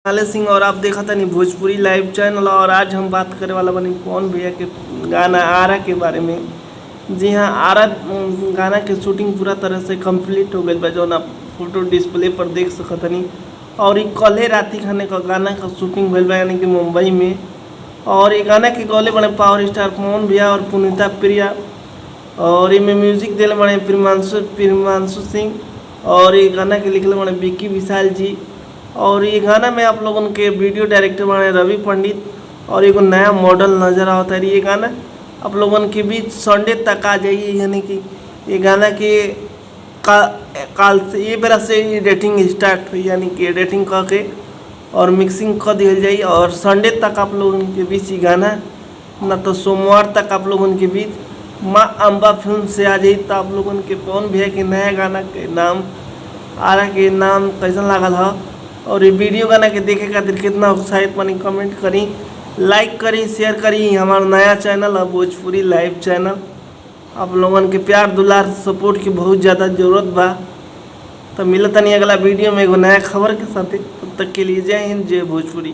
लाले सिंह और आप देखा था नहीं भोजपुरी लाइव चैनल। और आज हम बात करे वाला बनी कौन भैया के गाना आरा के बारे में। जी हाँ, आरा गाना के शूटिंग पूरा तरह से कंप्लीट हो गई बा, जो आप फोटो डिस्प्ले पर देख सकत नहीं। और ये कल राती खाने का गाना का शूटिंग भइल बा, यानी कि मुंबई में। और ये गाना के गौले बने पावर स्टार पवन भैया और पुनीता प्रिया। और इनमें म्यूजिक दिले बने प्रियमांशु सिंह। और ये गाना के लिखले बने विक्की विशाल जी। और ये गाना में आप लोगों के वीडियो डायरेक्टर बने रवि पंडित। और एक नया मॉडल नज़र आता है। ये गाना आप लोगों के बीच संडे तक आ जाइए, यानी कि ये गाना के काल से ये बेरा से एडिटिंग स्टार्ट हुई, यानी कि एडिटिंग करके और मिक्सिंग कर दिया जाए। और संडे तक आप लोगों के बीच ये गाना न तो सोमवार तक आप लोगों के बीच माँ अम्बा फिल्म से आ जाई। तो आप लोगों के पवन भैया के नया गाना के नाम आरा के नाम कैसा लागल है, और ये वीडियो गाना के देखे खातिर कितना उत्साहित बनी, कमेंट करी, लाइक करी, शेयर करी। हमारा नया चैनल है भोजपुरी लाइव चैनल। आप लोगों के प्यार दुलार सपोर्ट की बहुत ज़्यादा ज़रूरत बा। तो मिलता नहीं अगला वीडियो में एगो नया खबर के साथ। तब तक के लिए जय हिंद, जय भोजपुरी।